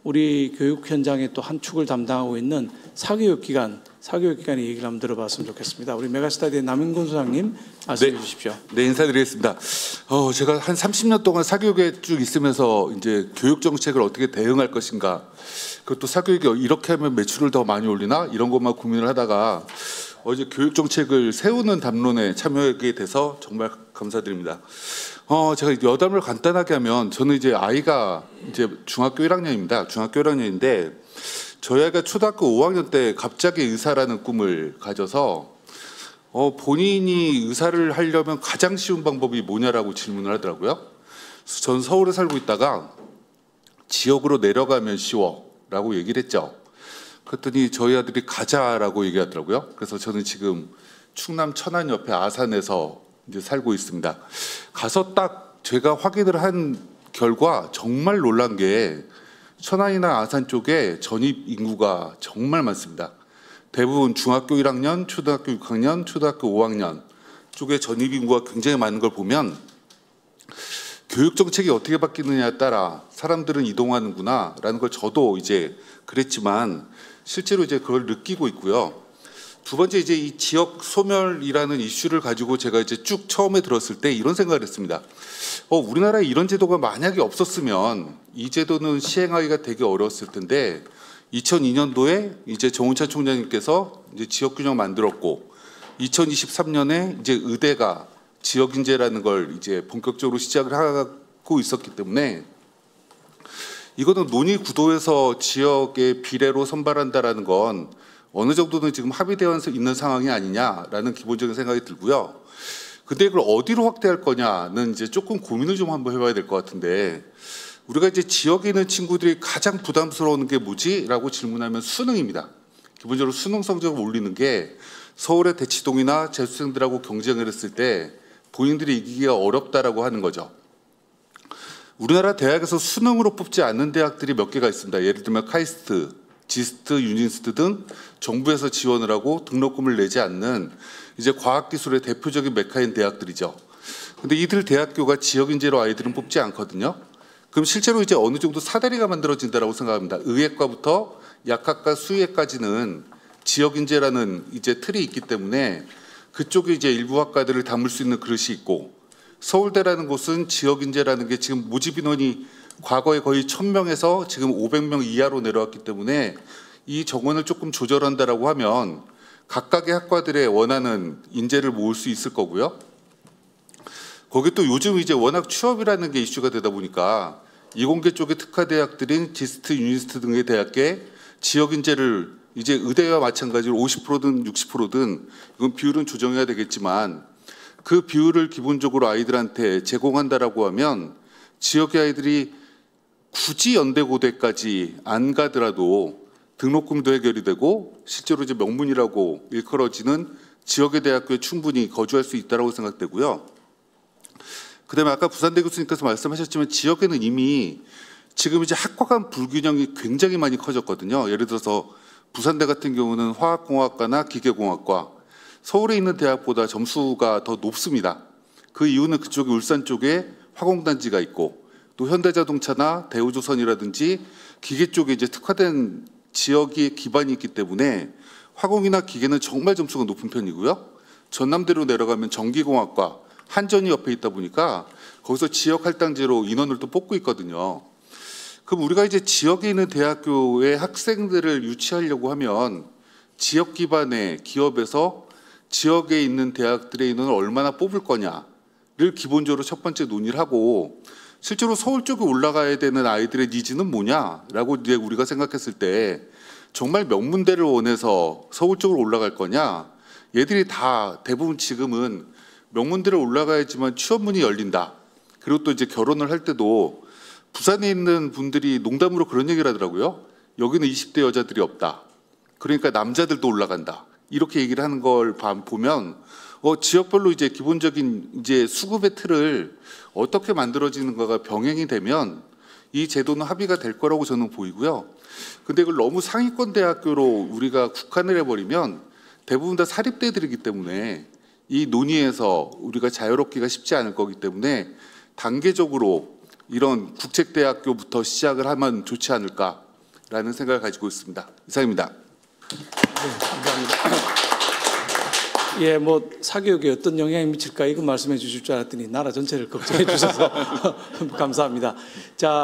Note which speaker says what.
Speaker 1: 우리 교육 현장의 또 한 축을 담당하고 있는 사교육기관의 얘기를 한번 들어봤으면 좋겠습니다. 우리 메가스터디의 남인곤 소장님 말씀해 주십시오.
Speaker 2: 네, 인사드리겠습니다. 제가 한 30년 동안 사교육에 쭉 있으면서 이제 교육 정책을 어떻게 대응할 것인가, 그것도 사교육이 이렇게 하면 매출을 더 많이 올리나 이런 것만 고민을 하다가 어제 교육 정책을 세우는 담론에 참여하게 돼서 정말 감사드립니다. 제가 여담을 간단하게 하면 저는 이제 아이가 이제 중학교 1학년입니다. 중학교 1학년인데 저희 아이가 초등학교 5학년 때 갑자기 의사라는 꿈을 가져서 본인이 의사를 하려면 가장 쉬운 방법이 뭐냐라고 질문을 하더라고요. 그래서 전 서울에 살고 있다가 지역으로 내려가면 쉬워라고 얘기를 했죠. 그랬더니 저희 아들이 가자라고 얘기하더라고요. 그래서 저는 지금 충남 천안 옆에 아산에서 이제 살고 있습니다. 가서 딱 제가 확인을 한 결과 정말 놀란 게 천안이나 아산 쪽에 전입 인구가 정말 많습니다. 대부분 중학교 1학년, 초등학교 6학년, 초등학교 5학년 쪽에 전입 인구가 굉장히 많은 걸 보면 교육 정책이 어떻게 바뀌느냐에 따라 사람들은 이동하는구나라는 걸 저도 이제 그랬지만 실제로 이제 그걸 느끼고 있고요. 두 번째, 이제 이 지역 소멸이라는 이슈를 가지고 제가 이제 쭉 처음에 들었을 때 이런 생각을 했습니다. 우리나라에 이런 제도가 만약에 없었으면 이 제도는 시행하기가 되게 어려웠을 텐데 2002년도에 이제 정운찬 총장님께서 이제 지역 균형 만들었고 2023년에 이제 의대가 지역 인재라는 걸 이제 본격적으로 시작을 하고 있었기 때문에 이거는 논의 구도에서 지역의 비례로 선발한다라는 건 어느 정도는 지금 합의되어 있는 상황이 아니냐라는 기본적인 생각이 들고요. 근데 이걸 어디로 확대할 거냐는 이제 조금 고민을 좀 한번 해봐야 될 것 같은데, 우리가 이제 지역에 있는 친구들이 가장 부담스러운 게 뭐지? 라고 질문하면 수능입니다. 기본적으로 수능 성적을 올리는 게 서울의 대치동이나 재수생들하고 경쟁을 했을 때 본인들이 이기기가 어렵다라고 하는 거죠. 우리나라 대학에서 수능으로 뽑지 않는 대학들이 몇 개가 있습니다. 예를 들면 카이스트, 지스트, 유니스트 등 정부에서 지원을 하고 등록금을 내지 않는 이제 과학기술의 대표적인 메카인 대학들이죠. 근데 이들 대학교가 지역 인재로 아이들은 뽑지 않거든요. 그럼 실제로 이제 어느 정도 사다리가 만들어진다라고 생각합니다. 의예과부터 약학과 수의예까지는 지역 인재라는 이제 틀이 있기 때문에 그쪽에 이제 일부 학과들을 담을 수 있는 그릇이 있고, 서울대라는 곳은 지역 인재라는 게 지금 모집 인원이 과거에 거의 1000명에서 지금 500명 이하로 내려왔기 때문에 이 정원을 조금 조절한다라고 하면 각각의 학과들의 원하는 인재를 모을 수 있을 거고요. 거기 또 요즘 이제 워낙 취업이라는 게 이슈가 되다 보니까 이공계 쪽의 특화대학들인 지스트, 유니스트 등의 대학계 지역 인재를 이제 의대와 마찬가지로 50%든 60%든 이건 비율은 조정해야 되겠지만 그 비율을 기본적으로 아이들한테 제공한다라고 하면 지역의 아이들이 굳이 연대고대까지 안 가더라도 등록금도 해결이 되고 실제로 이제 명문이라고 일컬어지는 지역의 대학교에 충분히 거주할 수 있다고 생각되고요. 그다음에 아까 부산대 교수님께서 말씀하셨지만 지역에는 이미 지금 이제 학과 간 불균형이 굉장히 많이 커졌거든요. 예를 들어서 부산대 같은 경우는 화학공학과나 기계공학과 서울에 있는 대학보다 점수가 더 높습니다. 그 이유는 그쪽에 울산 쪽에 화공단지가 있고 또 현대자동차나 대우조선이라든지 기계 쪽에 이제 특화된 지역이 기반이 있기 때문에 화공이나 기계는 정말 점수가 높은 편이고요. 전남대로 내려가면 전기공학과, 한전이 옆에 있다 보니까 거기서 지역 할당제로 인원을 또 뽑고 있거든요. 그럼 우리가 이제 지역에 있는 대학교의 학생들을 유치하려고 하면 지역 기반의 기업에서 지역에 있는 대학들의 인원을 얼마나 뽑을 거냐를 기본적으로 첫 번째 논의를 하고, 실제로 서울 쪽에 올라가야 되는 아이들의 니즈는 뭐냐라고 이제 우리가 생각했을 때 정말 명문대를 원해서 서울 쪽으로 올라갈 거냐, 얘들이 다 대부분 지금은 명문대를 올라가야지만 취업문이 열린다. 그리고 또 이제 결혼을 할 때도 부산에 있는 분들이 농담으로 그런 얘기를 하더라고요. 여기는 20대 여자들이 없다. 그러니까 남자들도 올라간다. 이렇게 얘기를 하는 걸 보면 지역별로 이제 기본적인 이제 수급의 틀을 어떻게 만들어지는가가 병행이 되면 이 제도는 합의가 될 거라고 저는 보이고요. 근데 이걸 너무 상위권 대학교로 우리가 국한을 해버리면 대부분 다 사립대들이기 때문에 이 논의에서 우리가 자유롭기가 쉽지 않을 거기 때문에 단계적으로 이런 국책대학교부터 시작을 하면 좋지 않을까. 라는 생각을 가지고 있습니다. 이상입니다.
Speaker 1: 감사합니다. 예, 뭐 사교육에 어떤 영향이 미칠까 이거 말씀해 주실 줄 알았더니 나라 전체를 걱정해 주셔서 감사합니다. 자.